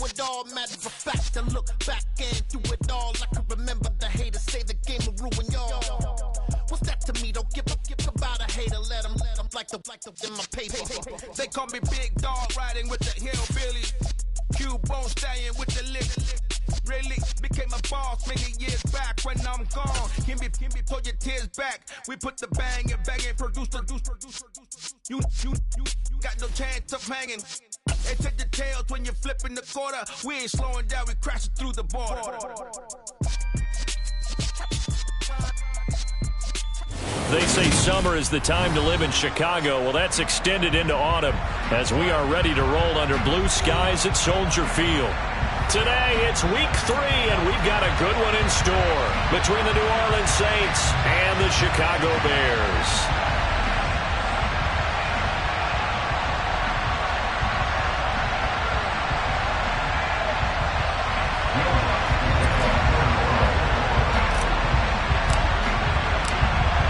it all. Matter of fact, I look back and through it all. I can remember the haters say the game will ruin y'all. What's that to me? Don't give about a hater. Let them like the in my paper. They call me Big Dog, riding with the hillbillies. Cubone stallion with the lick. Really became a boss many years back. When I'm gone, can be pull your tears back. We put the bang and produce. You got no chance of hanging. And take the tails when you're flipping the quarter. We ain't slowing down, we crashing through the border. They say summer is the time to live in Chicago. Well, that's extended into autumn as we are ready to roll under blue skies at Soldier Field. Today, it's week 3, and we've got a good one in store between the New Orleans Saints and the Chicago Bears.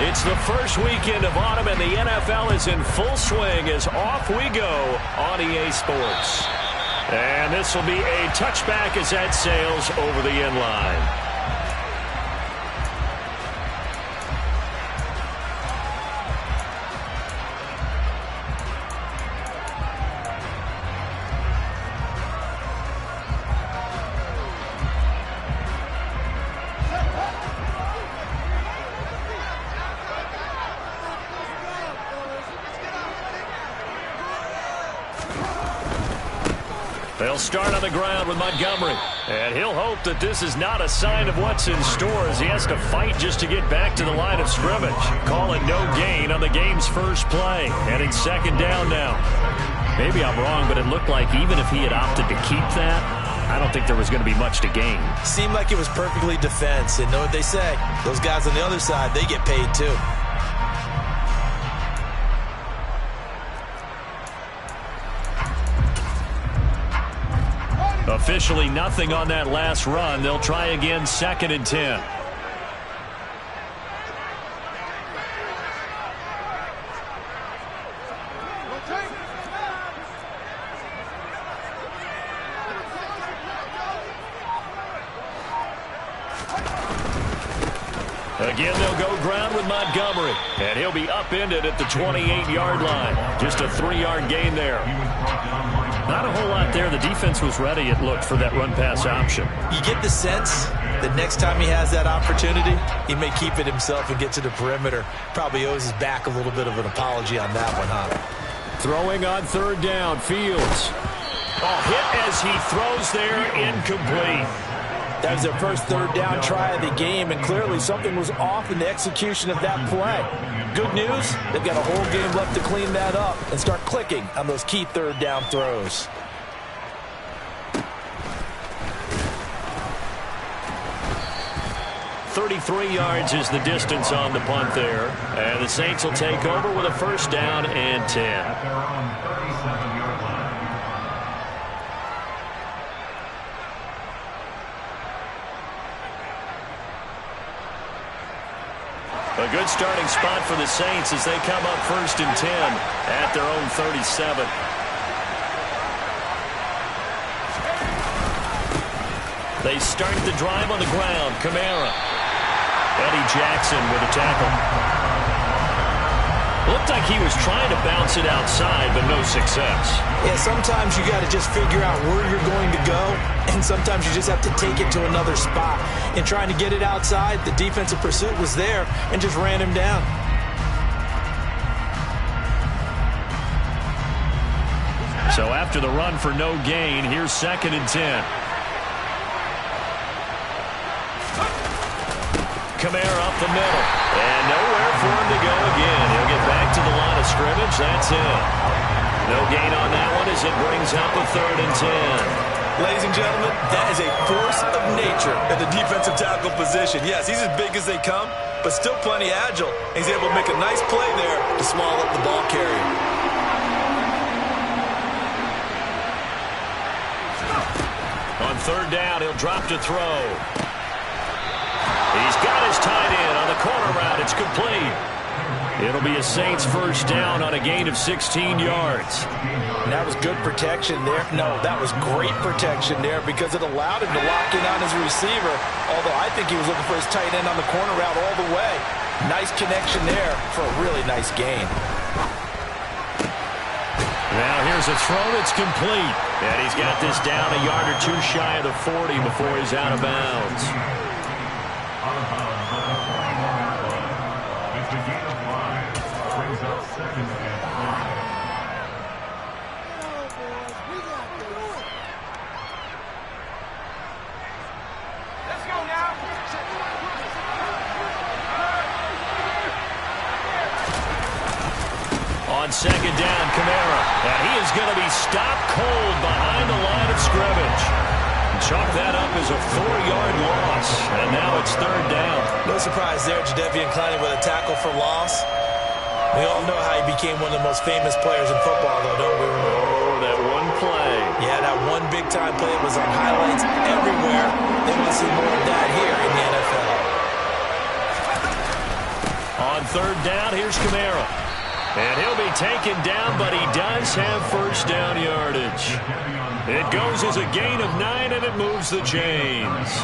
It's the first weekend of autumn, and the NFL is in full swing as off we go on EA Sports. And this will be a touchback as that sails over the end line. They'll start on the ground with Montgomery. And he'll hope that this is not a sign of what's in store as he has to fight just to get back to the line of scrimmage. Calling no gain on the game's first play. And it's second down now. Maybe I'm wrong, but it looked like even if he had opted to keep that, I don't think there was going to be much to gain. Seemed like it was perfectly defense. And know what they say? Those guys on the other side, they get paid too. Officially nothing on that last run. They'll try again, 2nd and 10. Again, they'll go ground with Montgomery. And he'll be upended at the 28-yard line. Just a 3-yard gain there. Not a whole lot there. The defense was ready, it looked, for that run-pass option. You get the sense that next time he has that opportunity, he may keep it himself and get to the perimeter. Probably owes his back a little bit of an apology on that one, huh? Throwing on 3rd down, Fields. Hit as he throws there, incomplete. That was their first 3rd down try of the game, and clearly something was off in the execution of that play. Good news, they've got a whole game left to clean that up and start clicking on those key 3rd down throws. .33 yards is the distance on the punt there. And the Saints will take over with a 1st down and 10. A good starting spot for the Saints as they come up 1st and 10 at their own 37. They start the drive on the ground. Kamara. Eddie Jackson with a tackle. Looked like he was trying to bounce it outside, but no success. Yeah, sometimes you got to just figure out where you're going to go, and sometimes you just have to take it to another spot. In trying to get it outside, the defensive pursuit was there and just ran him down. So after the run for no gain, here's 2nd and 10. Kamara up the middle. And nowhere for him to go again. He'll get back to the line of scrimmage. That's it. No gain on that one as it brings up a 3rd and 10. Ladies and gentlemen, that is a force of nature at the defensive tackle position. Yes, he's as big as they come, but still plenty agile. He's able to make a nice play there to swallow up the ball carrier. On 3rd down, he'll drop to throw. He's got his tight end on the corner route. It's complete. It'll be a Saints first down on a gain of 16 yards. And that was good protection there. No, that was great protection there because it allowed him to lock in on his receiver, although I think he was looking for his tight end on the corner route all the way. Nice connection there for a really nice gain. Now here's a throw that's complete. And he's got this down a yard or two shy of the 40 before he's out of bounds. On second down, Kamara. And he is going to be stopped cold behind the line of scrimmage. Chalk that up as a 4-yard loss. And now it's third down. No surprise there, Jadeveon Clowney with a tackle for loss. We all know how he became one of the most famous players in football, though, don't we? Oh, that one play. Yeah, that one big-time play was on highlights everywhere. They want to see more of that here in the NFL. On third down, here's Kamara. And he'll be taken down, but he does have first down yardage. It goes as a gain of 9, and it moves the chains.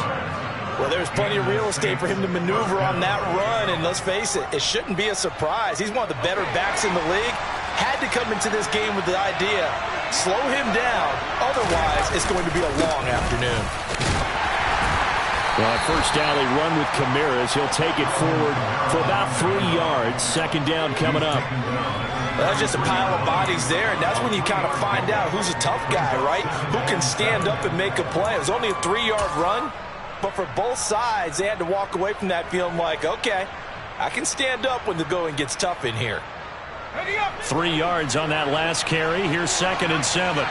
Well, there's plenty of real estate for him to maneuver on that run, and let's face it, it shouldn't be a surprise. He's one of the better backs in the league. Had to come into this game with the idea, slow him down, otherwise it's going to be a long afternoon. Well, first down, they run with Kamara as he'll take it forward for about 3 yards. Second down coming up. Well, that's just a pile of bodies there, and that's when you kind of find out who's a tough guy, right? Who can stand up and make a play. It was only a 3-yard run, but for both sides, they had to walk away from that feeling like, okay, I can stand up when the going gets tough in here. 3 yards on that last carry. Here's 2nd and 7.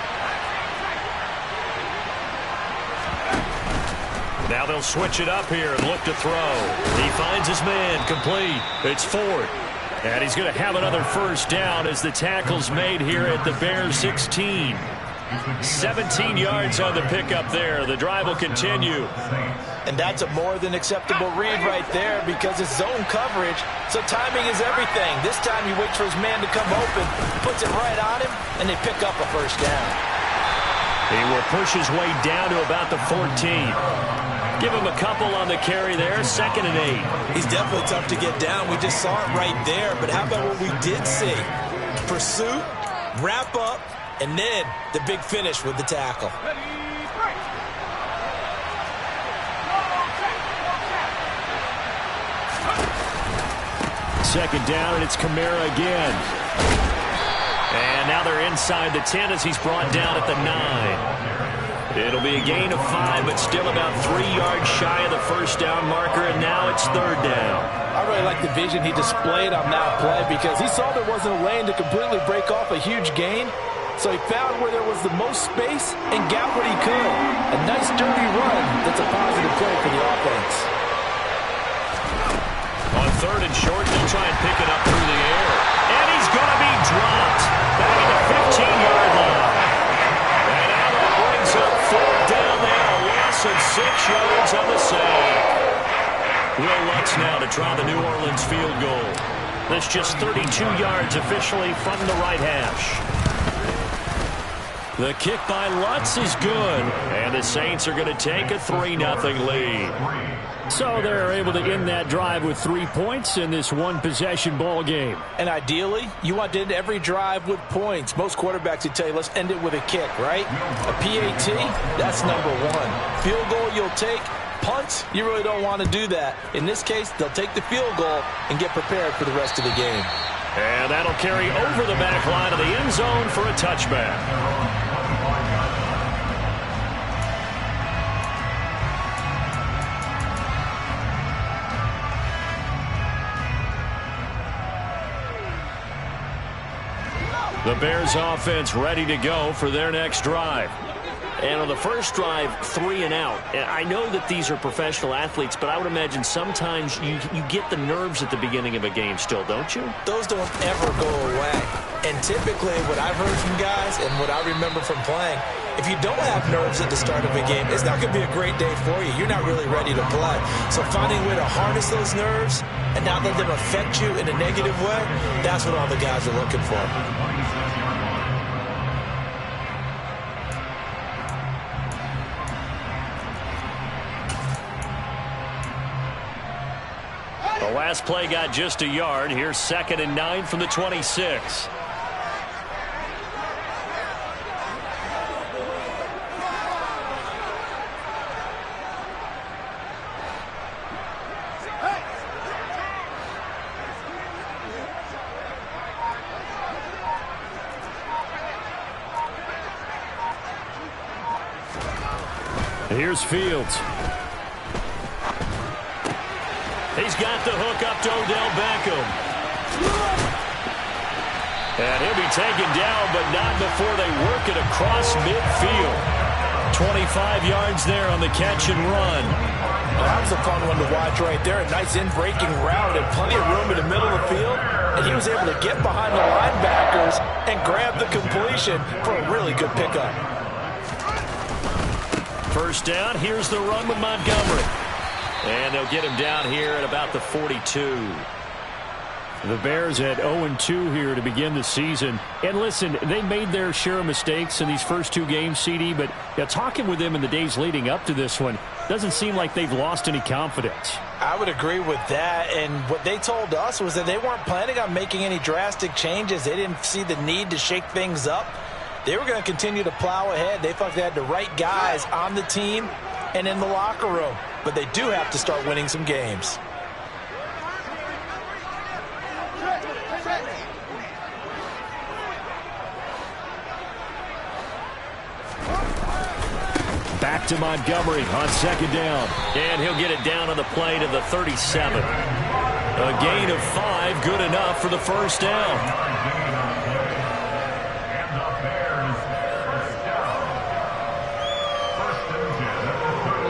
Now they'll switch it up here and look to throw. He finds his man, complete. It's Ford. And he's going to have another first down as the tackle's made here at the Bears 16. 17 yards on the pickup there. The drive will continue. And that's a more than acceptable read right there because it's zone coverage, so timing is everything. This time he waits for his man to come open, puts it right on him, and they pick up a first down. He will push his way down to about the 14. Give him a couple on the carry there. 2nd and 8. He's definitely tough to get down. We just saw it right there. But how about what we did see? Pursuit, wrap up, and then the big finish with the tackle. Second down, and it's Kamara again. And now they're inside the 10 as he's brought down at the 9. It'll be a gain of 5, but still about 3 yards shy of the first down marker, and now it's third down. I really like the vision he displayed on that play because he saw there wasn't a lane to completely break off a huge gain, so he found where there was the most space and got what he could. A nice dirty run that's a positive play for the offense. On third and short, they'll try and pick it up through the air. And he's going to be dropped back at the 15-yard line. And now that brings up fourth down there. A loss of 6 yards on the sack. Will Lutz now to try the New Orleans field goal. That's just 32 yards officially from the right hash. The kick by Lutz is good, and the Saints are going to take a 3-0 lead. So they're able to end that drive with 3 points in this one-possession ball game. And ideally, you want to end every drive with points. Most quarterbacks would tell you, let's end it with a kick, right? A PAT, that's number 1. Field goal you'll take. Punts, you really don't want to do that. In this case, they'll take the field goal and get prepared for the rest of the game. And that'll carry over the back line of the end zone for a touchback. The Bears offense ready to go for their next drive. And on the first drive, 3 and out. I know that these are professional athletes, but I would imagine sometimes you get the nerves at the beginning of a game still, don't you? Those don't ever go away. And typically what I've heard from guys and what I remember from playing, if you don't have nerves at the start of a game, it's not going to be a great day for you. You're not really ready to play. So finding a way to harness those nerves and not let them affect you in a negative way, that's what all the guys are looking for. The last play got just a yard. Here's 2nd and 9 from the 26. Here's Fields. He's got the hook up to Odell Beckham. And he'll be taken down, but not before they work it across midfield. 25 yards there on the catch and run. Well, that was a fun one to watch right there. A nice in-breaking route and plenty of room in the middle of the field. And he was able to get behind the linebackers and grab the completion for a really good pickup. First down, here's the run with Montgomery. And they'll get him down here at about the 42. The Bears at 0-2 here to begin the season. And listen, they made their share of mistakes in these first 2 games, CD, but talking with them in the days leading up to this one, doesn't seem like they've lost any confidence. I would agree with that, and what they told us was that they weren't planning on making any drastic changes. They didn't see the need to shake things up. They were going to continue to plow ahead. They felt they had the right guys on the team and in the locker room. But they do have to start winning some games. Back to Montgomery on 2nd down. And he'll get it down on the play to the 37. A gain of 5, good enough for the first down.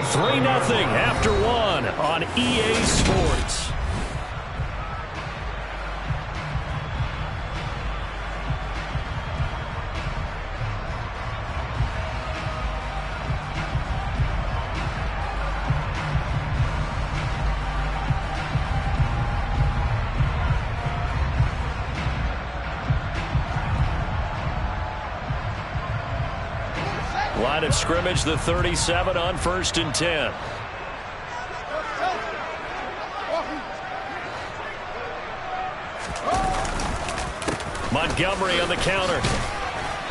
3-0 after 1 on EA Sports. Line of scrimmage, the 37 on 1st and 10. Montgomery on the counter.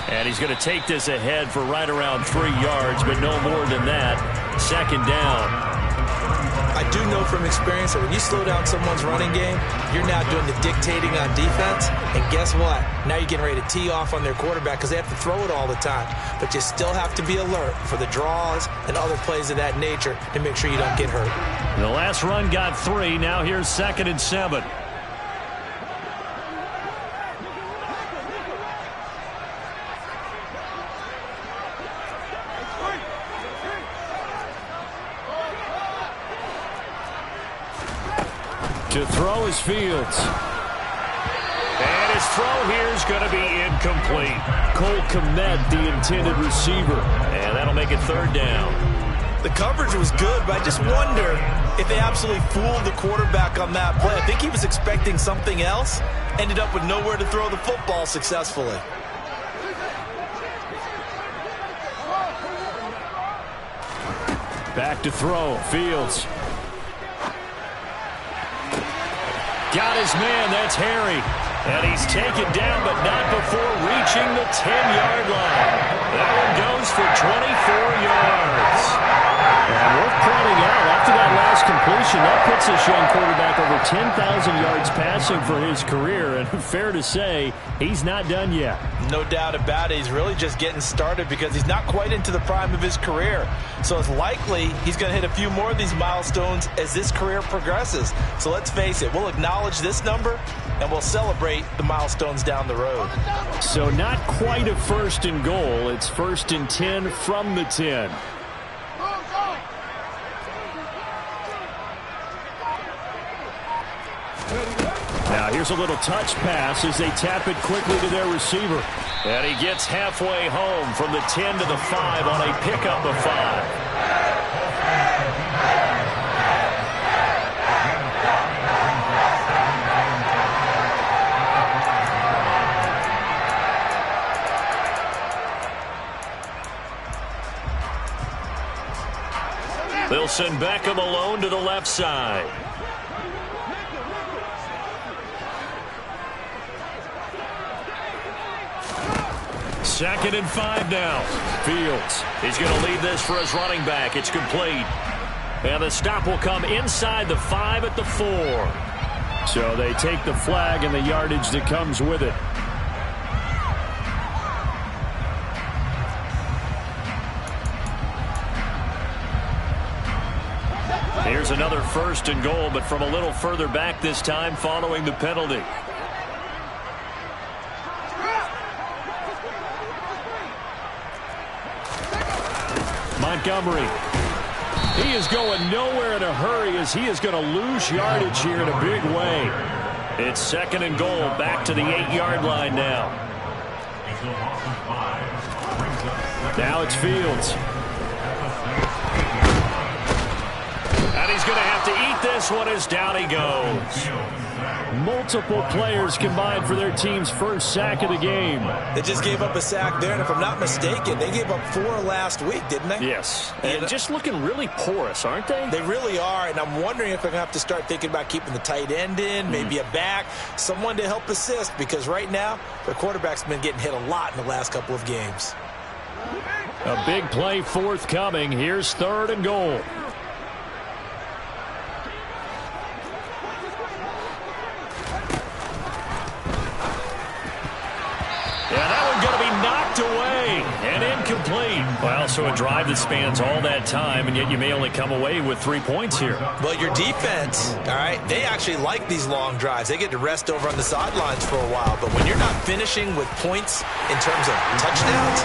And he's going to take this ahead for right around 3 yards, but no more than that. 2nd down. I do know from experience that when you slow down someone's running game, you're now doing the dictating on defense. And guess what? Now you're getting ready to tee off on their quarterback because they have to throw it all the time. But you still have to be alert for the draws and other plays of that nature to make sure you don't get hurt. The last run got 3. Now here's 2nd and 7. To throw is Fields. And his throw here is going to be incomplete. Cole Kmet, the intended receiver. And that'll make it 3rd down. The coverage was good, but I just wonder if they absolutely fooled the quarterback on that play. I think he was expecting something else. Ended up with nowhere to throw the football successfully. Back to throw. Fields. Got his man, that's Harry. And he's taken down, but not before reaching the 10-yard line. That one goes for 24 yards. And worth pointing out, after that last completion, that puts this young quarterback over 10,000 yards passing for his career. And fair to say, he's not done yet. No doubt about it. He's really just getting started because he's not quite into the prime of his career. So it's likely he's going to hit a few more of these milestones as this career progresses. So let's face it, we'll acknowledge this number and we'll celebrate the milestones down the road. So not quite a 1st and goal. It's 1st and 10 from the 10. Now Now here's a little touch pass as they tap it quickly to their receiver. And he gets halfway home from the 10 to the 5 on a pickup of 5. They'll send Beckham alone to the left side. Second and 5 now. Fields. He's going to lead this for his running back. It's complete. And the stop will come inside the 5 at the 4. So they take the flag and the yardage that comes with it. Here's another 1st and goal, but from a little further back this time following the penalty. Montgomery. He is going nowhere in a hurry as he is going to lose yardage here in a big way. It's 2nd and goal, back to the 8-yard line now. Now it's Fields. And he's going to have to eat this one as down he goes. Multiple players combined for their team's first sack of the game. They just gave up a sack there, and if I'm not mistaken, they gave up 4 last week, didn't they? Yes. And just looking really porous, aren't they? They really are, and I'm wondering if they're going to have to start thinking about keeping the tight end in, maybe a back, someone to help assist, because right now, their quarterback's been getting hit a lot in the last couple of games. A big play forthcoming. Here's 3rd and goal. Away and incomplete. Well, so a drive that spans all that time, and yet you may only come away with 3 points here. But your defense, all right, they actually like these long drives. They get to rest over on the sidelines for a while. But when you're not finishing with points in terms of touchdowns,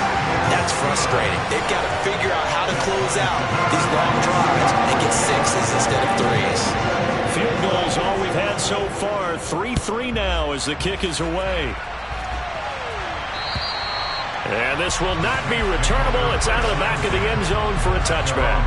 that's frustrating. They've got to figure out how to close out these long drives and get 6s instead of 3s. Field goals all we've had so far. 3-3 now as the kick is away. And this will not be returnable. It's out of the back of the end zone for a touchback.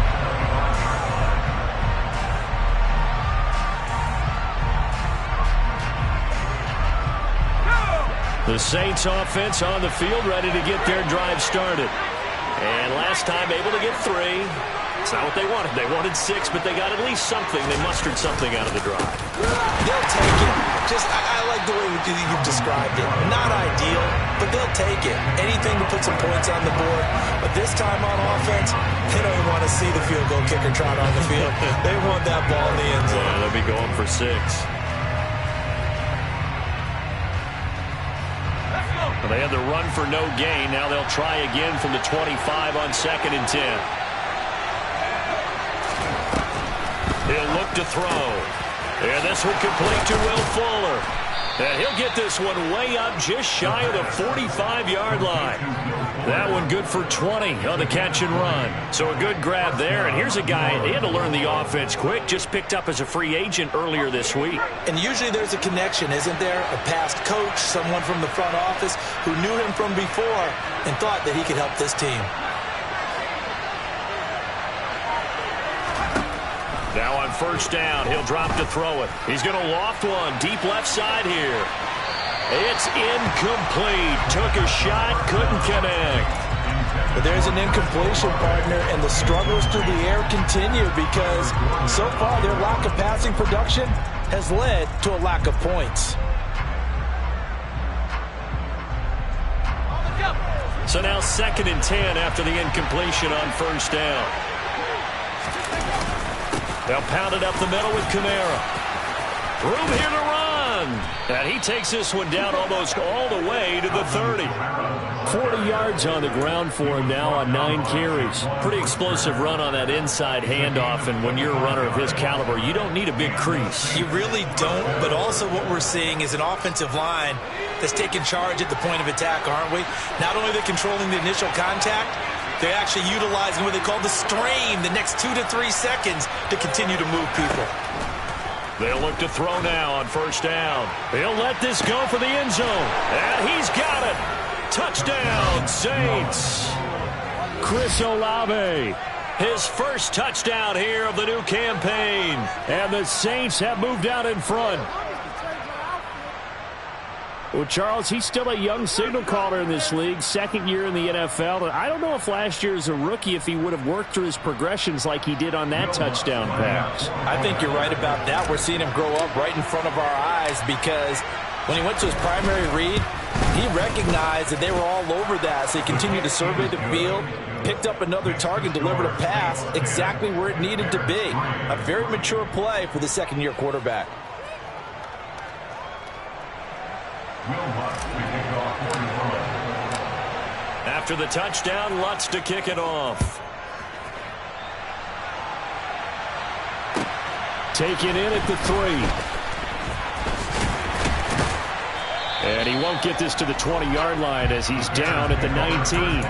The Saints offense on the field, ready to get their drive started. And last time able to get 3. It's not what they wanted. They wanted 6, but they got at least something. They mustered something out of the drive. They'll take it. I like the way you've described it. Not ideal, but they'll take it. Anything to put some points on the board. But this time on offense, they don't even want to see the field goal kicker trot on the field. They want that ball in the end zone. Yeah, they'll be going for 6. Well, they had the run for no gain. Now they'll try again from the 25 on 2nd and 10. He'll look to throw. And this will complete to Will Fuller. And he'll get this one way up just shy of the 45-yard line. That one good for 20 on the catch and run. So a good grab there. And here's a guy, he had to learn the offense quick, just picked up as a free agent earlier this week. And usually there's a connection, isn't there? A past coach, someone from the front office who knew him from before and thought that he could help this team. Now on 1st down, he'll drop to throw it. He's going to loft one deep left side here. It's incomplete. Took a shot, couldn't connect. But there's an incompletion, partner, and the struggles through the air continue because so far their lack of passing production has led to a lack of points. So now 2nd and 10 after the incompletion on 1st down. They'll pound it up the middle with Kamara. Room here to run. And he takes this one down almost all the way to the 30. 40 yards on the ground for him now on 9 carries. Pretty explosive run on that inside handoff. And when you're a runner of his caliber, you don't need a big crease. You really don't. But also what we're seeing is an offensive line that's taking charge at the point of attack, aren't we? Not only are they controlling the initial contact, they're actually utilizing what they call the strain, the next 2 to 3 seconds, to continue to move people. They'll look to throw now on first down. He'll let this go for the end zone. And he's got it. Touchdown, Saints. Chris Olave. His first touchdown here of the new campaign. And the Saints have moved out in front. Well, Charles, he's still a young signal caller in this league, second year in the NFL. And I don't know if last year as a rookie, if he would have worked through his progressions like he did on that touchdown pass. I think you're right about that. We're seeing him grow up right in front of our eyes because when he went to his primary read, he recognized that they were all over that. So he continued to survey the field, picked up another target, delivered a pass exactly where it needed to be. A very mature play for the second-year quarterback. After the touchdown, Lutz to kick it off. Taken in at the 3. And he won't get this to the 20-yard line as he's down at the 19.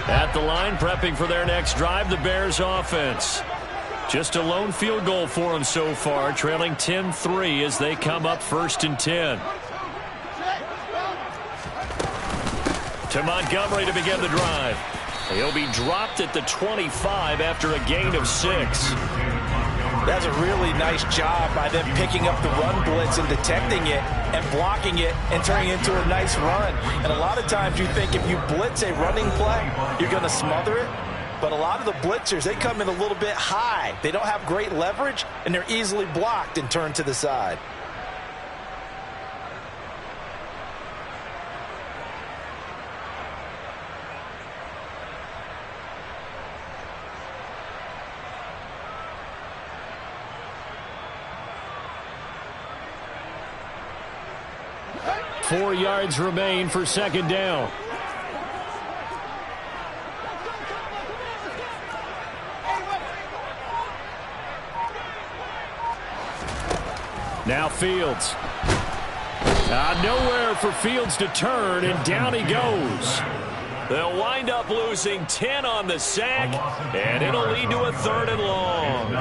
At the line, prepping for their next drive, the Bears offense. Just a lone field goal for them so far, trailing 10-3 as they come up 1st and 10. To Montgomery to begin the drive. He'll be dropped at the 25 after a gain of 6. That's a really nice job by them picking up the run blitz and detecting it and blocking it and turning it into a nice run. And a lot of times you think if you blitz a running play, you're going to smother it. But a lot of the blitzers, they come in a little bit high. They don't have great leverage, and they're easily blocked and turned to the side. Four yards remain for second down. Now Fields. Nowhere for Fields to turn, and down he goes. They'll wind up losing 10 on the sack, and it'll lead to a 3rd and long.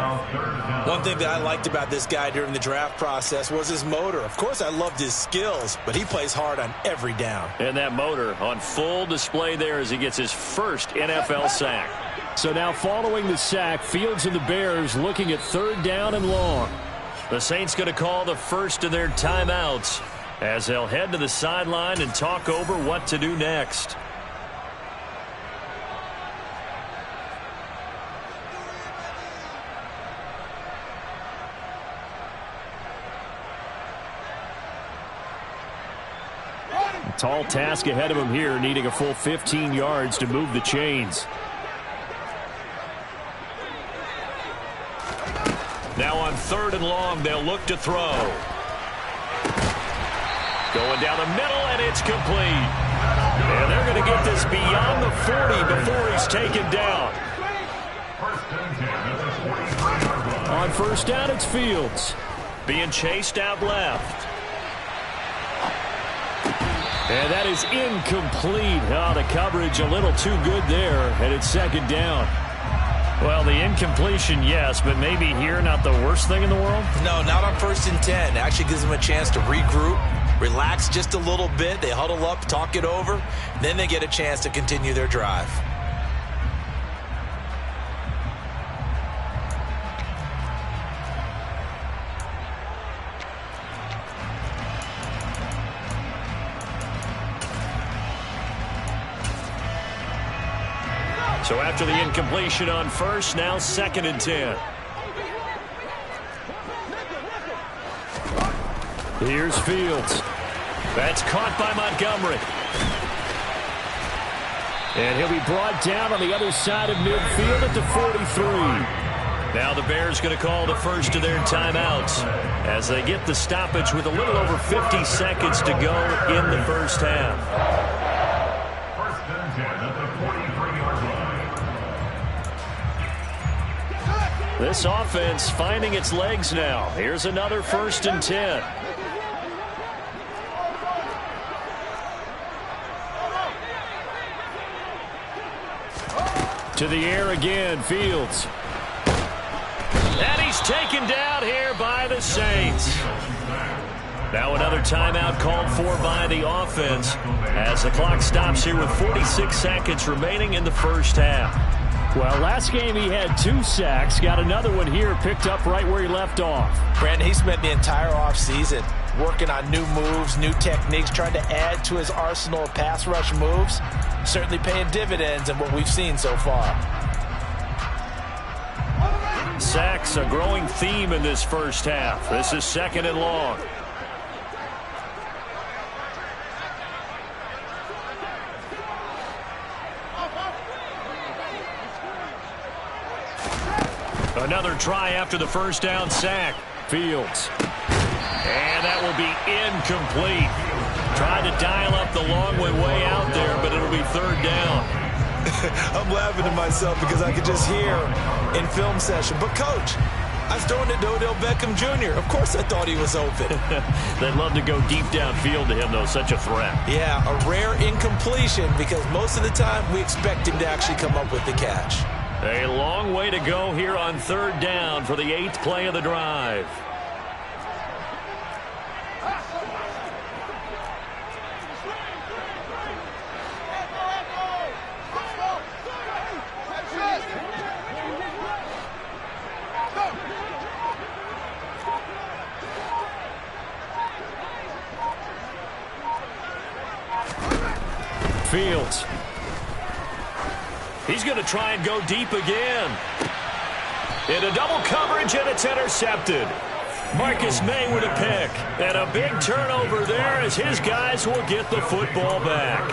One thing that I liked about this guy during the draft process was his motor. Of course, I loved his skills, but he plays hard on every down. And that motor on full display there as he gets his first NFL sack. So now following the sack, Fields and the Bears looking at 3rd down and long. The Saints going to call the first of their timeouts as they'll head to the sideline and talk over what to do next. Tall task ahead of him here, needing a full 15 yards to move the chains. Now on 3rd and long, they'll look to throw. Going down the middle, and it's complete. And they're going to get this beyond the 40 before he's taken down. On first down, it's Fields. Being chased out left. And that is incomplete. Oh, the coverage a little too good there, and it's second down. Well, the incompletion, yes, but maybe here not the worst thing in the world? No, not on 1st and 10. It actually gives them a chance to regroup, relax just a little bit. They huddle up, talk it over. Then they get a chance to continue their drive. So after the incompletion on first, now 2nd and 10. Here's Fields. That's caught by Montgomery. And he'll be brought down on the other side of midfield at the 43. Now the Bears going to call the first of their timeouts as they get the stoppage with a little over 50 seconds to go in the first half. 1st and 10 at the 43-yard line. This offense finding its legs now. Here's another 1st and 10. To the air again, Fields. And he's taken down here by the Saints. Now another timeout called for by the offense as the clock stops here with 46 seconds remaining in the first half. Well, last game he had 2 sacks. Got another one here picked up right where he left off. Brandon, he spent the entire offseason working on new moves, new techniques, trying to add to his arsenal of pass rush moves. Certainly paying dividends in what we've seen so far. Sacks, a growing theme in this first half. This is 2nd and long. Another try after the first down sack. Fields. And that will be incomplete. Trying to dial up the long way out there, but it'll be 3rd down. I'm laughing to myself because I could just hear in film session, but coach, I was throwing it to Odell Beckham Jr. Of course I thought he was open. They'd love to go deep downfield to him, though. Such a threat. Yeah, a rare incompletion because most of the time we expect him to actually come up with the catch. A long way to go here on 3rd down for the 8th play of the drive. Fields. He's going to try and go deep again. Into double coverage, and it's intercepted. Marcus May with a pick. And a big turnover there as his guys will get the football back.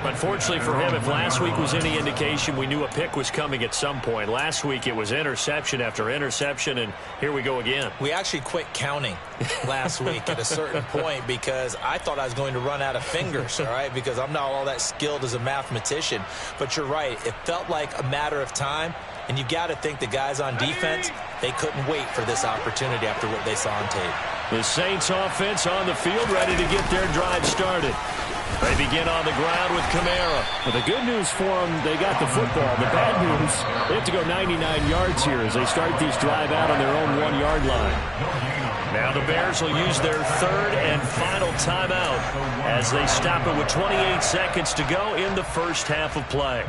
Unfortunately for him, if last week was any indication, we knew a pick was coming at some point. Last week it was interception after interception, and here we go again. We actually quit counting last week at a certain point because I thought I was going to run out of fingers, all right, because I'm not all that skilled as a mathematician. But you're right. It felt like a matter of time, and you got to think the guys on defense, they couldn't wait for this opportunity after what they saw on tape. The Saints offense on the field ready to get their drive started. They begin on the ground with Kamara. Well, the good news for them, they got the football. The bad news, they have to go 99 yards here as they start this drive out on their own 1-yard line. Now the Bears will use their 3rd and final timeout as they stop it with 28 seconds to go in the first half of play.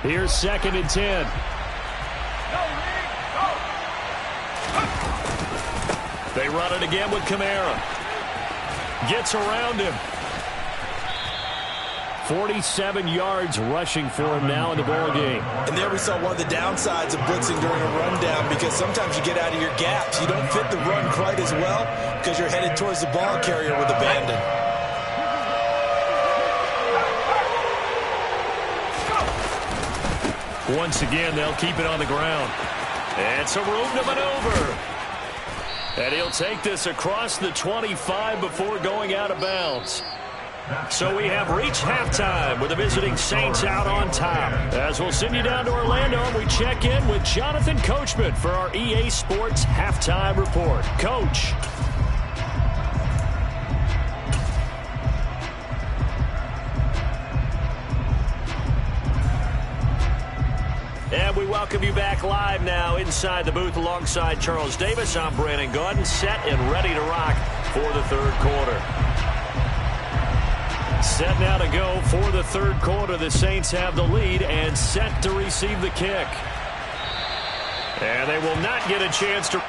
Here's 2nd and 10. They run it again with Kamara. Gets around him. 47 yards rushing for him now in the ball game. And there we saw one of the downsides of blitzing during a rundown because sometimes you get out of your gaps. You don't fit the run quite as well because you're headed towards the ball carrier with abandon. Once again, they'll keep it on the ground. And some room to maneuver. And he'll take this across the 25 before going out of bounds. So we have reached halftime with the visiting Saints out on top. As we'll send you down to Orlando, we check in with Jonathan Coachman for our EA Sports Halftime Report. Coach. And we welcome you back live now inside the booth alongside Charles Davis. I'm Brandon Gaudin, set and ready to rock for the 3rd quarter. Set now to go for the 3rd quarter. The Saints have the lead and set to receive the kick. And they will not get a chance to...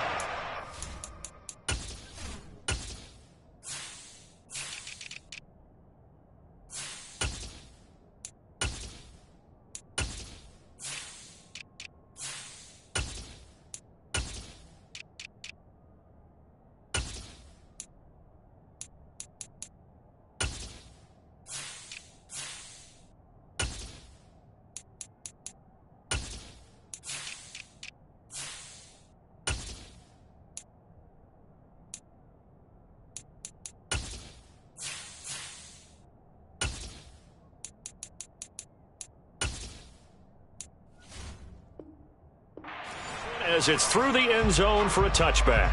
as it's through the end zone for a touchback.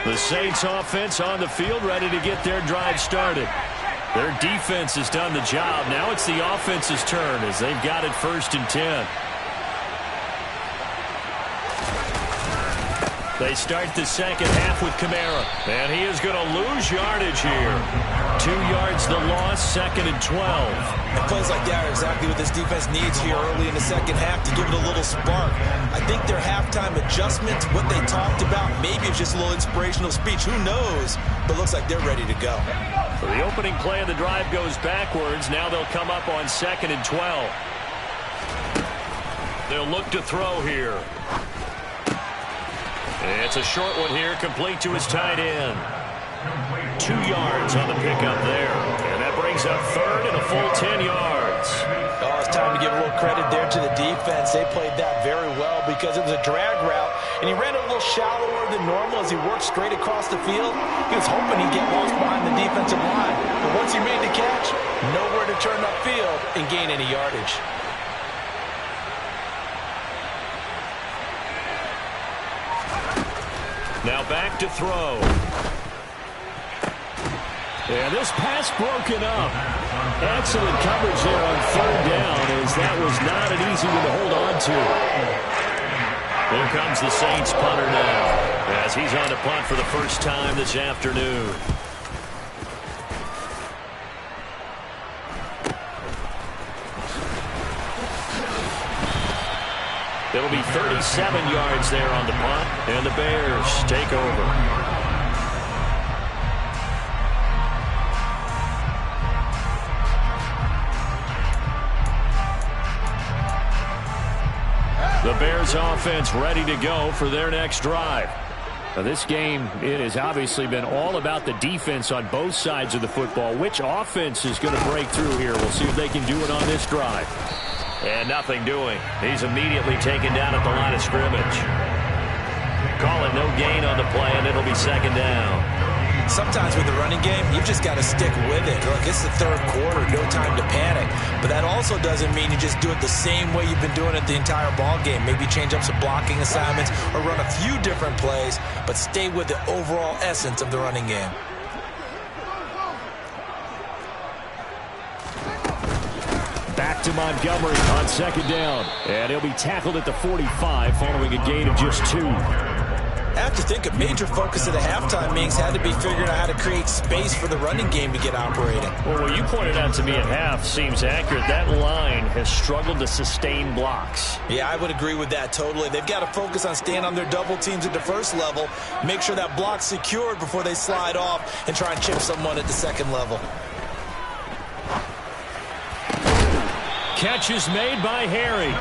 The Saints offense on the field, ready to get their drive started. Their defense has done the job. Now it's the offense's turn as they've got it 1st and 10. They start the second half with Kamara, and he is going to lose yardage here. 2 yards the loss, 2nd and 12. And plays like that are exactly what this defense needs here early in the second half to give it a little spark. I think their halftime adjustment, what they talked about, maybe it's just a little inspirational speech. Who knows? But looks like they're ready to go. So the opening play of the drive goes backwards. Now they'll come up on 2nd and 12. They'll look to throw here. It's a short one here, complete to his tight end. 2 yards on the pickup there. And that brings up 3rd and a full 10 yards. Oh, it's time to give a little credit there to the defense. They played that very well because it was a drag route, and he ran a little shallower than normal as he worked straight across the field. He was hoping he'd get lost behind the defensive line. But once he made the catch, nowhere to turn upfield and gain any yardage. Now back to throw. And this pass broken up. Excellent coverage there on 3rd down, as that was not an easy one to hold on to. Here comes the Saints punter now, as he's on the punt for the first time this afternoon. It'll be 37 yards there on the punt, and the Bears take over. The Bears offense ready to go for their next drive. Now this game, it has obviously been all about the defense on both sides of the football. Which offense is going to break through here? We'll see if they can do it on this drive. And nothing doing. He's immediately taken down at the line of scrimmage. Call it no gain on the play, and it'll be 2nd down. Sometimes with the running game, you've just got to stick with it. Look, it's the 3rd quarter, no time to panic. But that also doesn't mean you just do it the same way you've been doing it the entire ball game. Maybe change up some blocking assignments or run a few different plays, but stay with the overall essence of the running game. Back to Montgomery on 2nd down. And he'll be tackled at the 45 following a gain of just 2. I have to think a major focus of the halftime meetings had to be figuring out how to create space for the running game to get operating. Well, what you pointed out to me at half seems accurate. That line has struggled to sustain blocks. Yeah, I would agree with that totally. They've got to focus on staying on their double teams at the first level, make sure that block's secured before they slide off and try and chip someone at the 2nd level. Catch is made by Harry.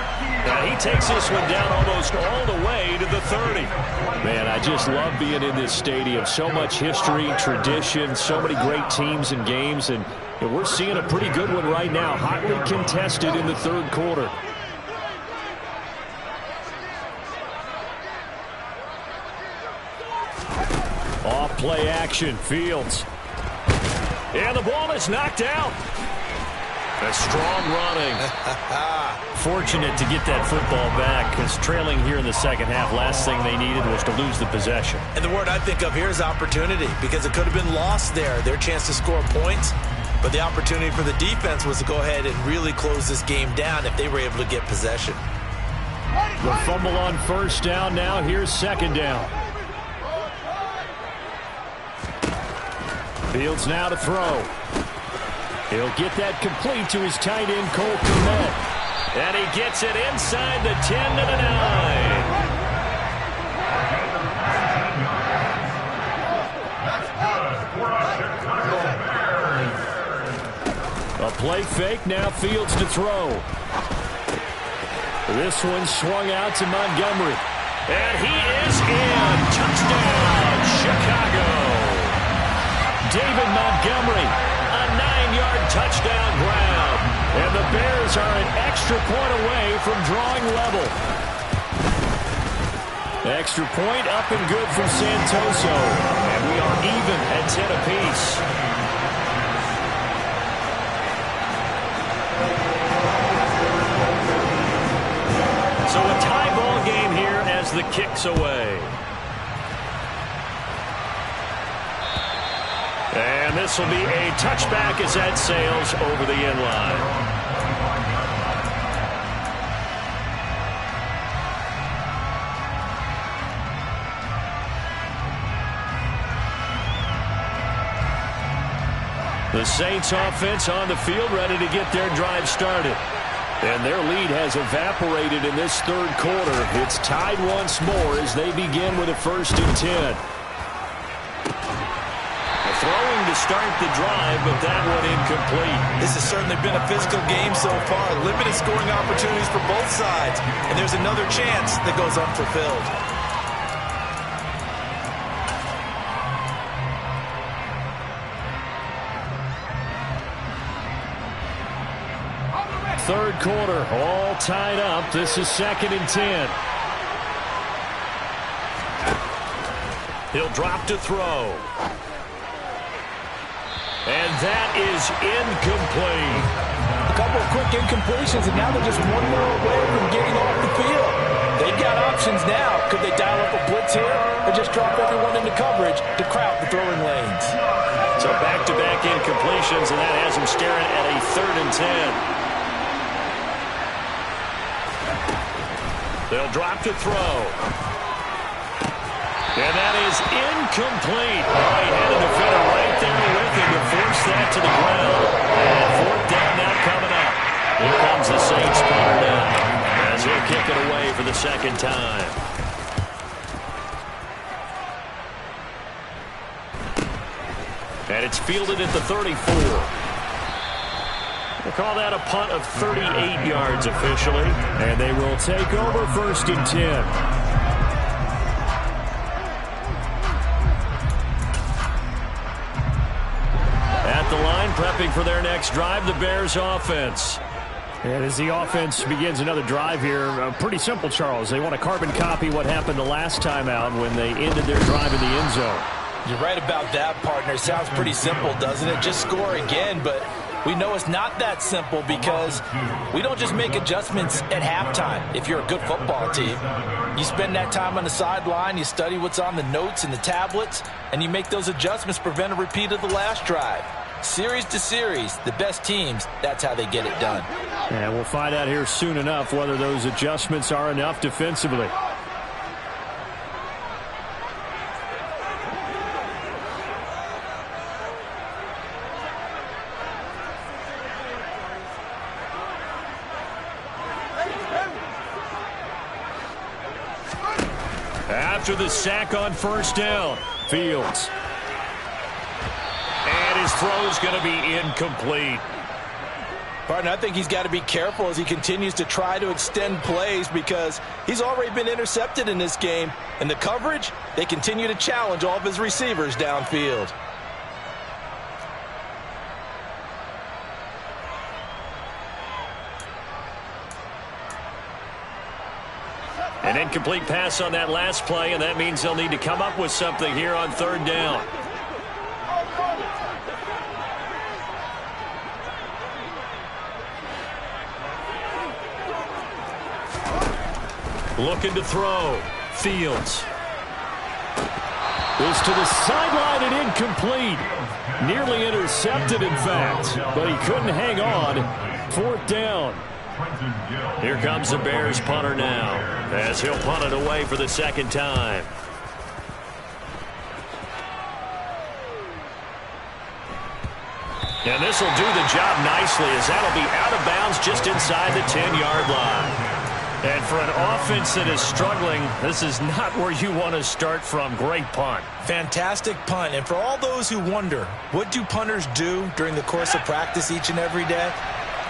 And he takes this one down almost all the way to the 30. Man, I just love being in this stadium. So much history, tradition, so many great teams and games. And we're seeing a pretty good one right now. Hotly contested in the 3rd quarter. Off play action, Fields. And the ball is knocked out. A strong running. Fortunate to get that football back, because trailing here in the second half, last thing they needed was to lose the possession. And the word I think of here is opportunity, because it could have been lost there, their chance to score points. But the opportunity for the defense was to go ahead and really close this game down if they were able to get possession. The fumble on 1st down. Now here's 2nd down. Fields now to throw. He'll get that complete to his tight end, Cole Kmet. And he gets it inside the 10 to the 9. A play fake, now Fields to throw. This one swung out to Montgomery. And he is in. Touchdown, Chicago. David Montgomery, a 9-yard touchdown grab. And the Bears are an extra point away from drawing level. Extra point up and good from Santoso. And we are even at 10 apiece. So a tie ball game here as the kick's away. And this will be a touchback as that sails over the end line. The Saints offense on the field ready to get their drive started. And their lead has evaporated in this third quarter. It's tied once more as they begin with a 1st and 10. Throwing to start the drive, but that one incomplete. This has certainly been a physical game so far. Limited scoring opportunities for both sides. And there's another chance that goes unfulfilled. Third quarter, all tied up. This is 2nd and 10. He'll drop to throw. And that is incomplete. A couple of quick incompletions, and now they're just one more away from getting off the field. They've got options now. Could they dial up a blitz here or just drop everyone into coverage to crowd the throwing lanes? So back-to-back incompletions, and that has them staring at a 3rd and 10. They'll drop to throw. And that is incomplete. Oh, he had a defender right there with him to force that to the ground. And 4th down now coming up. Here comes the Saints punter now as he'll kick it away for the 2nd time. And it's fielded at the 34. We'll call that a punt of 38 yards officially. And they will take over 1st and 10. At the line, prepping for their next drive, the Bears offense. And as the offense begins another drive here, pretty simple, Charles. They want to carbon copy what happened the last time out when they ended their drive in the end zone. You're right about that, partner. Sounds pretty simple, doesn't it? Just score again, but we know it's not that simple because we don't just make adjustments at halftime. If you're a good football team, you spend that time on the sideline, you study what's on the notes and the tablets, and you make those adjustments to prevent a repeat of the last drive. Series to series, the best teams, that's how they get it done. And we'll find out here soon enough whether those adjustments are enough defensively. After the sack on 1st down, Fields. And his throw is going to be incomplete. Partner, I think he's got to be careful as he continues to try to extend plays because he's already been intercepted in this game. And the coverage, they continue to challenge all of his receivers downfield. An incomplete pass on that last play, and that means they'll need to come up with something here on 3rd down. Looking to throw. Fields. Goes to the sideline and incomplete. Nearly intercepted, in fact, but he couldn't hang on. 4th down. Here comes the Bears punter now as he'll punt it away for the 2nd time. And this will do the job nicely as that'll be out of bounds just inside the 10-yard line. And for an offense that is struggling, this is not where you want to start from. Great punt. Fantastic punt. And for all those who wonder, what do punters do during the course of practice each and every day?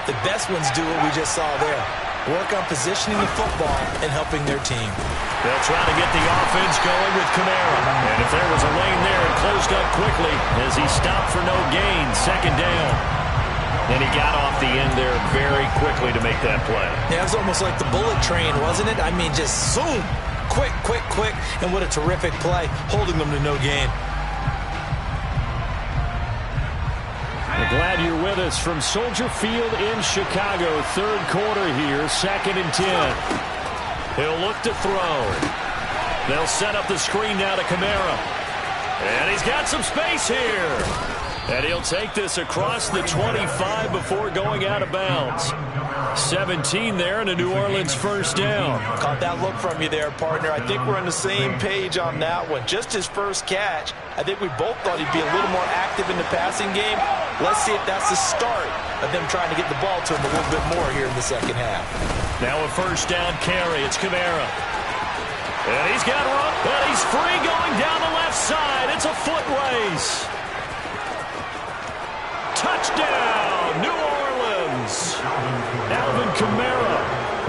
The best ones do what we just saw there. Work on positioning the football and helping their team. They'll try to get the offense going with Kamara. And if there was a lane there, it closed up quickly as he stopped for no gain. 2nd down. And he got off the end there very quickly to make that play. Yeah, it was almost like the bullet train, wasn't it? I mean, just zoom. Quick, and what a terrific play, holding them to no gain. We're glad you're with us from Soldier Field in Chicago. Third quarter here, 2nd and 10. He'll look to throw. They'll set up the screen now to Kamara. And he's got some space here. And he'll take this across the 25 before going out of bounds. 17 there and a New Orleans first down. Caught that look from you there, partner. I think we're on the same page on that one. Just his first catch. I think we both thought he'd be a little more active in the passing game. Let's see if that's the start of them trying to get the ball to him a little bit more here in the second half. Now a first down carry. It's Kamara. And he's got room. And he's free going down the left side. It's a foot race. Touchdown, New Orleans. Alvin Kamara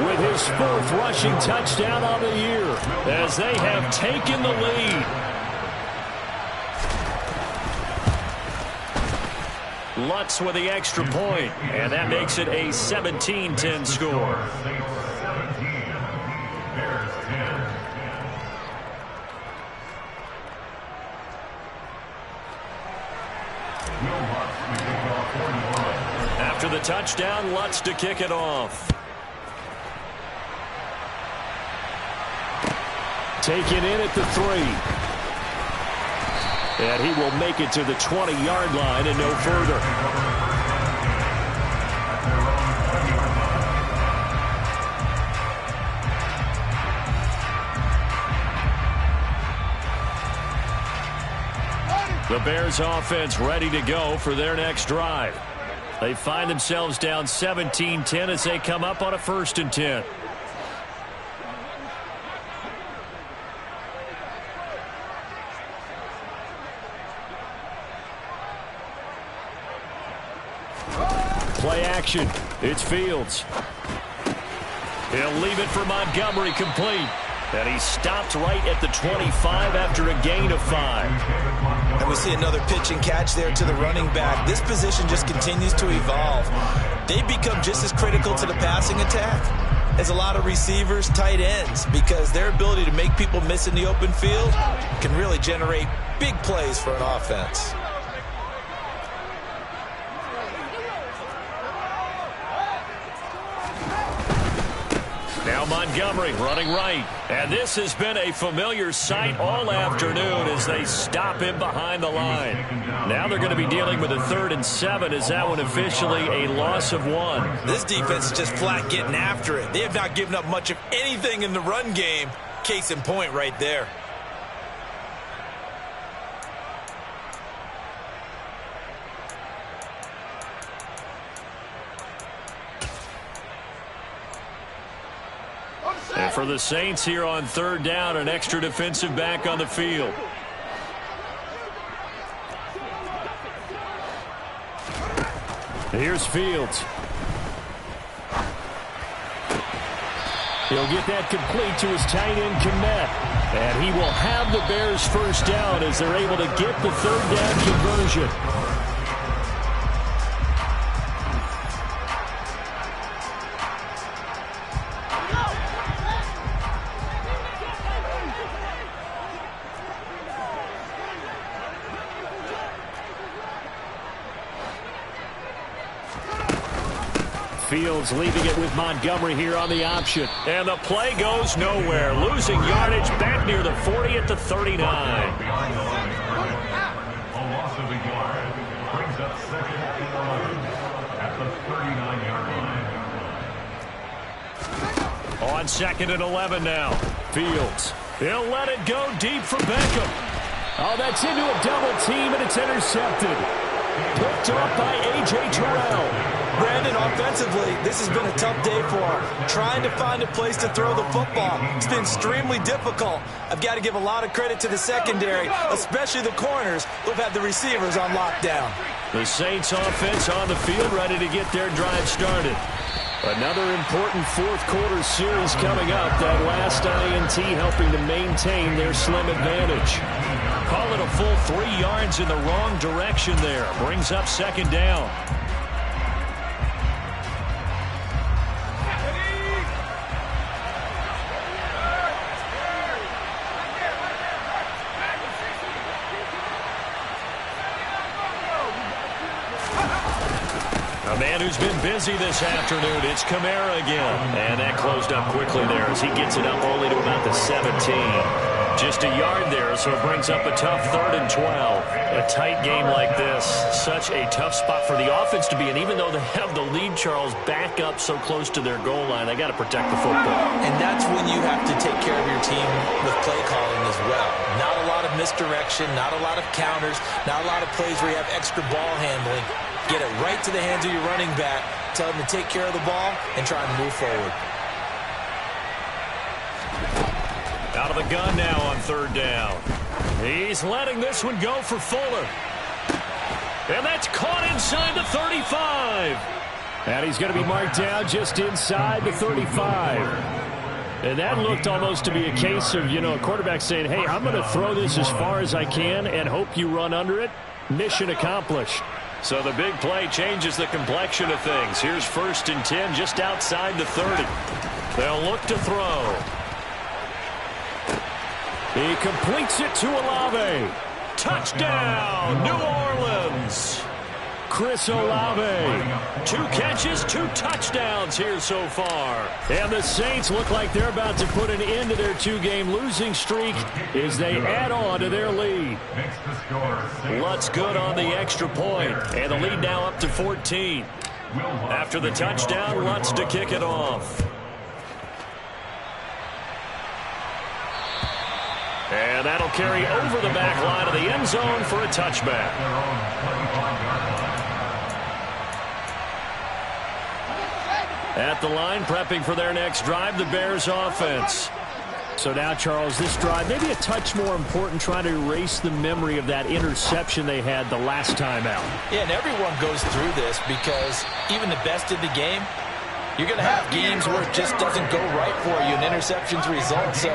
with his 4th rushing touchdown on the year as they have taken the lead. Lutz with the extra point, and that makes it a 17-10 score. After the touchdown, Lutz to kick it off. Taken in at the 3. And he will make it to the 20-yard line and no further. The Bears offense ready to go for their next drive. They find themselves down 17-10 as they come up on a 1st and 10. Play action. It's Fields. He'll leave it for Montgomery, complete. And he stopped right at the 25 after a gain of 5. And we see another pitch and catch there to the running back. This position just continues to evolve. They become just as critical to the passing attack as a lot of receivers, tight ends, because their ability to make people miss in the open field can really generate big plays for an offense. Now Montgomery running right. And this has been a familiar sight all afternoon as they stop him behind the line. Now they're going to be dealing with a 3rd and 7 as that one officially a loss of 1. This defense is just flat getting after it. They have not given up much of anything in the run game. Case in point right there. And for the Saints here on 3rd down, an extra defensive back on the field. Here's Fields. He'll get that complete to his tight end, Kmet. And he will have the Bears first down as they're able to get the 3rd down conversion. Fields leaving it with Montgomery here on the option. And the play goes nowhere. Losing yardage back near the 40 at the 39. A loss of a yard brings up 2nd and 11 at the 39-yard line. On 2nd and 11 now. Fields. He'll let it go deep for Beckham. Oh, that's into a double team, and it's intercepted. Picked up by A.J. Terrell. Brandon, offensively, this has been a tough day for him. Trying to find a place to throw the football. It's been extremely difficult. I've got to give a lot of credit to the secondary, especially the corners who've had the receivers on lockdown. The Saints offense on the field ready to get their drive started. Another important 4th quarter series coming up. That last INT helping to maintain their slim advantage. Call it a full 3 yards in the wrong direction there. Brings up 2nd down. A man who's been busy this afternoon, it's Kamara again. And that closed up quickly there as he gets it up only to about the 17. Just a yard there, so it brings up a tough 3rd and 12. A tight game like this, such a tough spot for the offense to be in. Even though they have the lead, Charles, back up so close to their goal line, they got to protect the football. And that's when you have to take care of your team with play calling as well. Not a lot of misdirection, not a lot of counters, not a lot of plays where you have extra ball handling. Get it right to the hands of your running back, tell him to take care of the ball, and try and move forward. Out of the gun now on 3rd down. He's letting this one go for Fuller. And that's caught inside the 35. And he's going to be marked down just inside the 35. And that looked almost to be a case of, a quarterback saying, hey, I'm going to throw this as far as I can and hope you run under it. Mission accomplished. So the big play changes the complexion of things. Here's 1st and 10 just outside the 30. They'll look to throw. He completes it to Olave. Touchdown, New Orleans. Chris Olave. 2 catches, 2 touchdowns here so far. And the Saints look like they're about to put an end to their 2-game losing streak as they add on to their lead. Lutz good on the extra point. And the lead now up to 14. After the touchdown, Lutz to kick it off. And that'll carry over the back line of the end zone for a touchback. At the line, prepping for their next drive, the Bears offense. So now, Charles, this drive, maybe a touch more important, trying to erase the memory of that interception they had the last time out. Yeah, and everyone goes through this because even the best in the game, you're going to have games where it just doesn't go right for you, and interceptions result. So,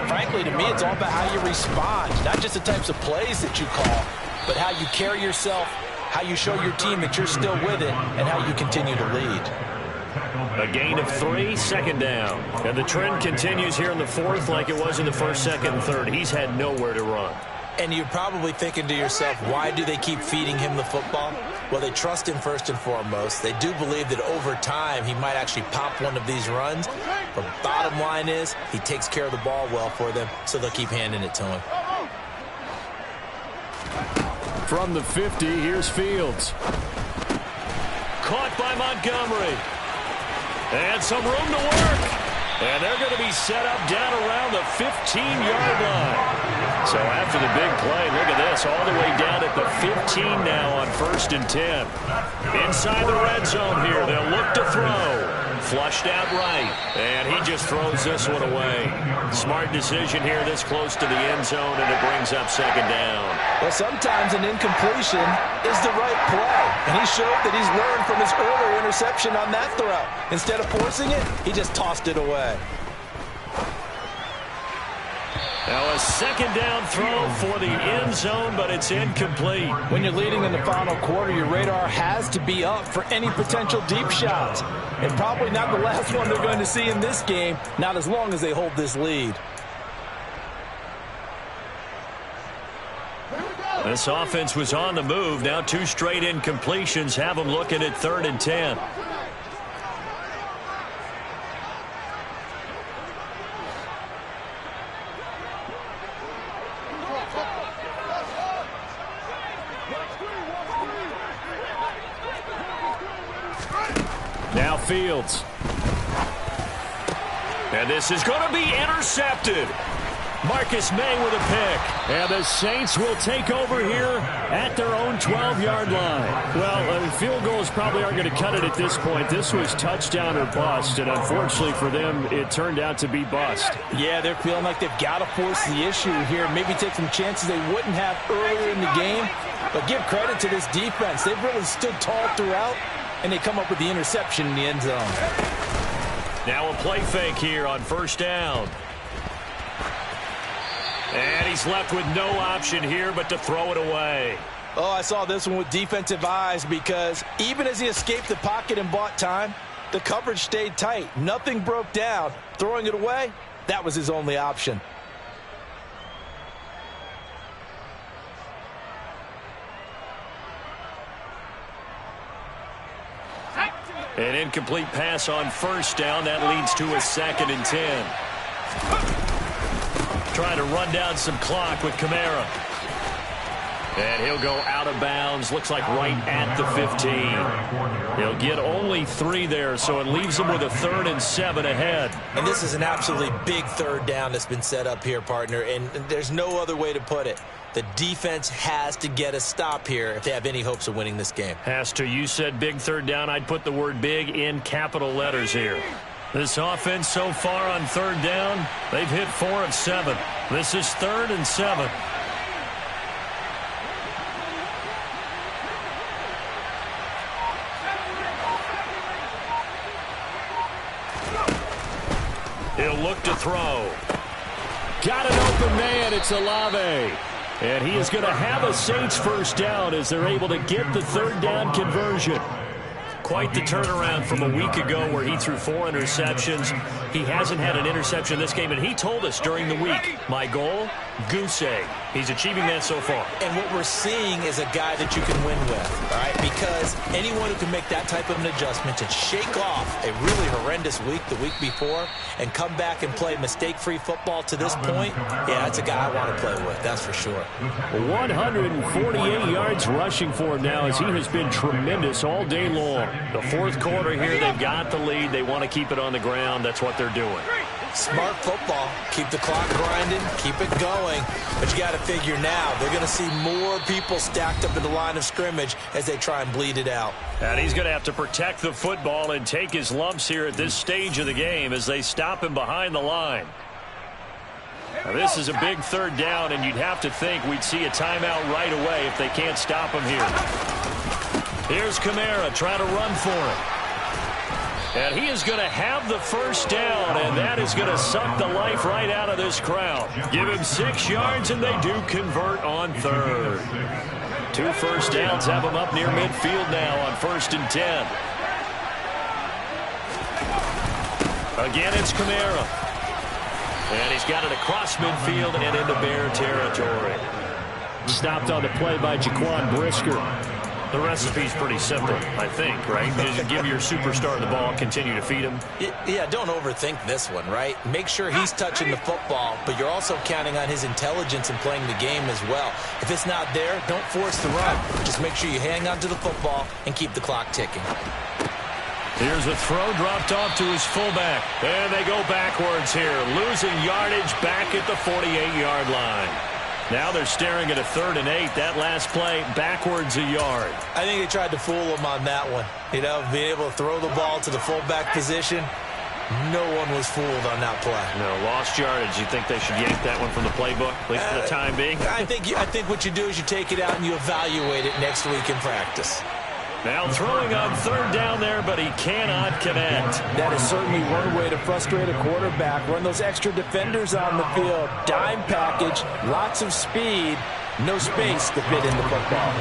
frankly, to me, it's all about how you respond, not just the types of plays that you call, but how you carry yourself, how you show your team that you're still with it, and how you continue to lead. A gain of 3, 2nd down. And the trend continues here in the 4th like it was in the 1st, 2nd, and 3rd. He's had nowhere to run. And you're probably thinking to yourself, why do they keep feeding him the football? Well, they trust him first and foremost. They do believe that over time he might actually pop one of these runs. But bottom line is he takes care of the ball well for them, so they'll keep handing it to him. From the 50, here's Fields. Caught by Montgomery. And some room to work. And they're going to be set up down around the 15-yard line. So after the big play, look at this, all the way down at the 15 now on 1st and 10. Inside the red zone here, they'll look to throw. Flushed out right, and he just throws this one away. Smart decision here this close to the end zone, and it brings up 2nd down. Well, sometimes an incompletion is the right play, and he showed that he's learned from his earlier interception on that throw. Instead of forcing it, he just tossed it away. Now a 2nd down throw for the end zone, but it's incomplete. When you're leading in the final quarter, your radar has to be up for any potential deep shots. And probably not the last one they're going to see in this game, not as long as they hold this lead. This offense was on the move. Now 2 straight incompletions have them looking at 3rd and 10. Now Fields. And this is going to be intercepted. Marcus May with a pick. And the Saints will take over here at their own 12-yard line. Well, field goals probably aren't going to cut it at this point. This was touchdown or bust, and unfortunately for them, it turned out to be bust. Yeah, they're feeling like they've got to force the issue here. Maybe take some chances they wouldn't have earlier in the game. But give credit to this defense. They've really stood tall throughout, and they come up with the interception in the end zone. Now a play fake here on 1st down. And he's left with no option here but to throw it away. Oh, I saw this one with defensive eyes because even as he escaped the pocket and bought time, the coverage stayed tight. Nothing broke down. Throwing it away, that was his only option. An incomplete pass on first down. That leads to a 2nd and 10. Trying to run down some clock with Kamara. And he'll go out of bounds. Looks like right at the 15. He'll get only 3 there, so it leaves him with a 3rd and 7 ahead. And this is an absolutely big 3rd down that's been set up here, partner, and there's no other way to put it. The defense has to get a stop here if they have any hopes of winning this game. Has to. You said big 3rd down. I'd put the word big in capital letters here. This offense so far on 3rd down, they've hit 4 of 7. This is 3rd and 7. He'll look to throw. Got an open man. It's Olave. And he is going to have a Saints 1st down as they're able to get the 3rd down conversion. Quite the turnaround from a week ago where he threw 4 interceptions. He hasn't had an interception this game, and he told us during the week, my goal, goose egg. He's achieving that so far. And what we're seeing is a guy that you can win with, all right? Because anyone who can make that type of an adjustment and shake off a really horrendous week the week before and come back and play mistake-free football to this point, yeah, that's a guy I want to play with, that's for sure. 148 yards rushing for him now as he has been tremendous all day long. The 4th quarter here, they've got the lead. They want to keep it on the ground. That's what they're doing. Smart football. Keep the clock grinding. Keep it going. But you got to figure now, they're going to see more people stacked up in the line of scrimmage as they try and bleed it out. And he's going to have to protect the football and take his lumps here at this stage of the game as they stop him behind the line. Now, this is a big 3rd down, and you'd have to think we'd see a timeout right away if they can't stop him here. Here's Kamara trying to run for it. And he is going to have the 1st down, and that is going to suck the life right out of this crowd. Give him 6 yards, and they do convert on 3rd. 2 1st downs have him up near midfield now on 1st and 10. Again, it's Kamara. And he's got it across midfield and into Bear territory. Stopped on the play by Jaquan Brisker. The recipe's pretty simple, I think, right? Just give your superstar the ball, continue to feed him. Yeah, don't overthink this one, right? Make sure he's touching the football, but you're also counting on his intelligence in playing the game as well. If it's not there, don't force the run. Just make sure you hang on to the football and keep the clock ticking. Here's a throw dropped off to his fullback. And they go backwards here, losing yardage back at the 48-yard line. Now they're staring at a 3rd and 8. That last play, backwards a yard. I think they tried to fool him on that one. You know, being able to throw the ball to the fullback position. No one was fooled on that play. No, lost yardage. You think they should yank that one from the playbook, at least for the time being? I think what you do is you take it out and you evaluate it next week in practice. Now throwing on 3rd down there, but he cannot connect. That is certainly one way to frustrate a quarterback. Run those extra defenders on the field. Dime package, lots of speed, no space to fit in the football.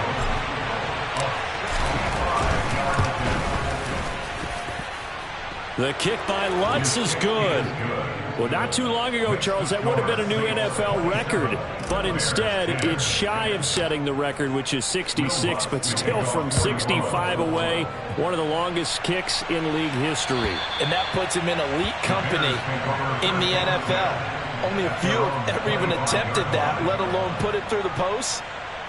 The kick by Lutz is good. Well, not too long ago, Charles, that would have been a new NFL record. But instead, it's shy of setting the record, which is 66, but still from 65 away, one of the longest kicks in league history. And that puts him in elite company in the NFL. Only a few have ever even attempted that, let alone put it through the posts.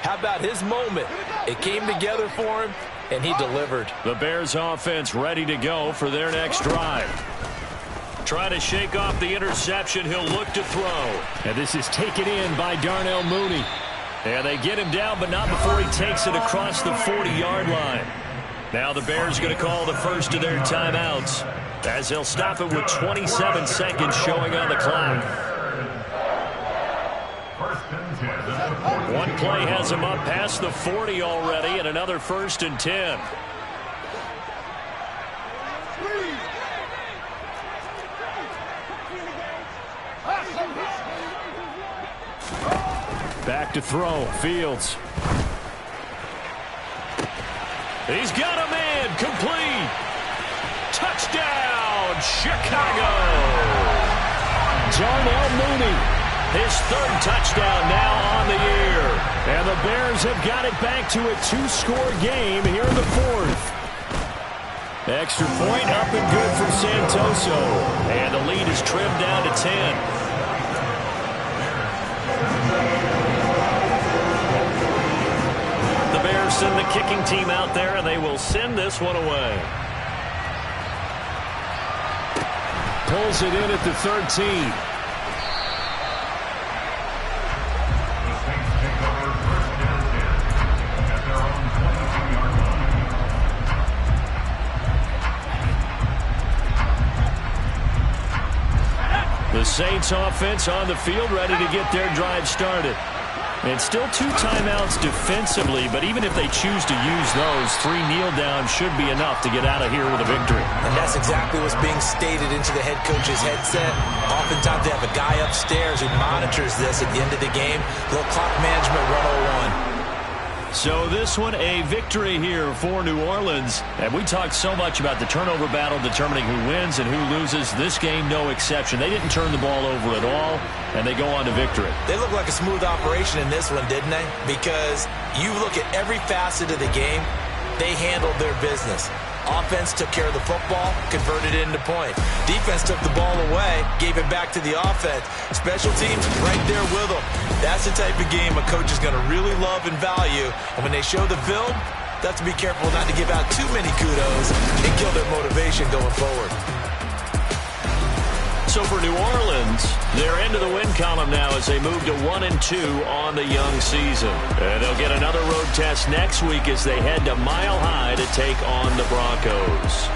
How about his moment? It came together for him, and he delivered. The Bears offense ready to go for their next drive. Try to shake off the interception. He'll look to throw. And this is taken in by Darnell Mooney. And they get him down, but not before he takes it across the 40-yard line. Now the Bears going to call the first of their timeouts as they'll stop it with 27 seconds showing on the clock. One play has him up past the 40 already, and another 1st and 10. Back to throw, Fields. He's got a man, complete. Touchdown, Chicago. Darnell Mooney, his 3rd touchdown now on the year. And the Bears have got it back to a 2-score game here in the 4th. Extra point up and good from Santoso. And the lead is trimmed down to 10. The Bears send the kicking team out there, and they will send this one away. Pulls it in at the 13. The Saints offense on the field, ready to get their drive started. And still 2 timeouts defensively, but even if they choose to use those, 3 kneel downs should be enough to get out of here with a victory. And that's exactly what's being stated into the head coach's headset. Oftentimes they have a guy upstairs who monitors this at the end of the game. Little clock management 101. So this one, a victory here for New Orleans. And we talked so much about the turnover battle determining who wins and who loses. This game, no exception. They didn't turn the ball over at all, and they go on to victory. They look like a smooth operation in this one, didn't they? Because you look at every facet of the game, they handled their business. Offense took care of the football, converted it into point. Defense took the ball away, gave it back to the offense. Special teams right there with them. That's the type of game a coach is going to really love and value. And when they show the film, they have to be careful not to give out too many kudos and kill their motivation going forward. So for New Orleans, they're into the win column now as they move to 1-2 on the young season. And they'll get another road test next week as they head to Mile High to take on the Broncos.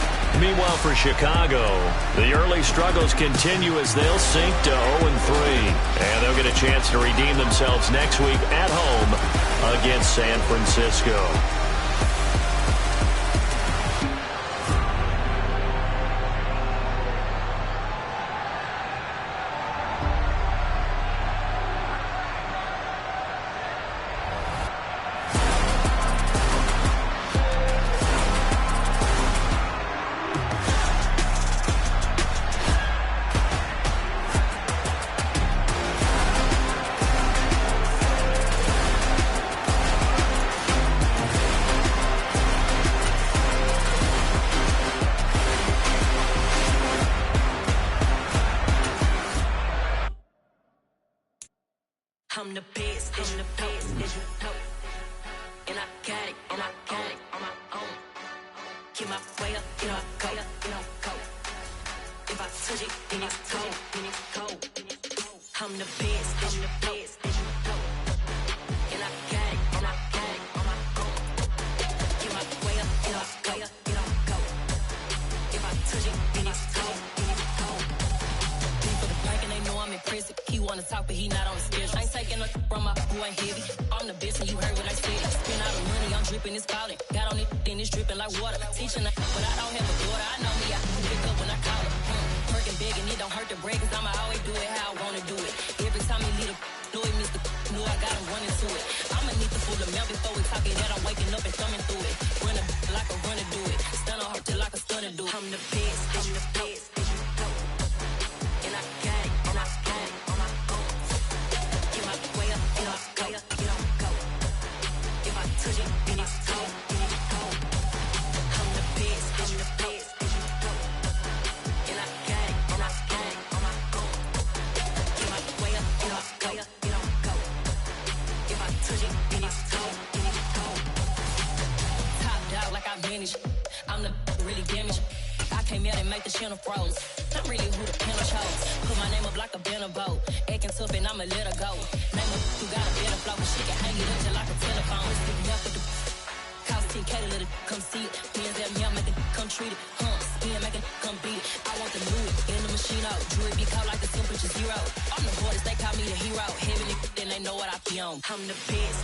Meanwhile, for Chicago, the early struggles continue as they'll sink to 0-3. And they'll get a chance to redeem themselves next week at home against San Francisco. I'm the best, and I got it, on my own. Get my way up, go. If I touch it, then it's cold. I'm the best, and I got it, on my own. Get my way up, go. If I touch it, then it's cold. People the bank and they know I'm impressive. He wanna talk, but he not on the schedule. I ain't taking a from my boy heavy. I'm the best and you heard what I said. Spend all the money, I'm dripping, it's falling. Got on it, then it's dripping like water. Teaching but I don't have a daughter. I know me, I can pick up when I call it. Working big and it don't hurt to break, cause I'ma always do it how I wanna do it. Every time he lead a know it, Mr. Know I got him running to it. I'ma need to full of milk before we talk it that I'm waking up and thumbing through it. Run a like a runner do it. Stun on her till like a stunner do it. I'm the best, and I got it, on my own. Get my way up, go. If I touch it, then it's cold. I'm the best, and I got it, on my own. Get my way up, go. If I touch it, then it's cold. Top dog like I manage. I'm the really damaged. I came out and make the channel froze. I'm really who the panel chose. Put my name up like a banner boat. Acting tough and I'ma let her go. Name up who got a better flow, but she can hang it up just like a telephone. It's picking up with the cost 10K to let it come see it. Hands at me, I make it come treat it. Spin, make it come beat it. I want the new in the machine out. Jewelry be caught like the temperature 0. I'm the hardest, they call me the hero. Heavenly, then they know what I be on. I'm the best,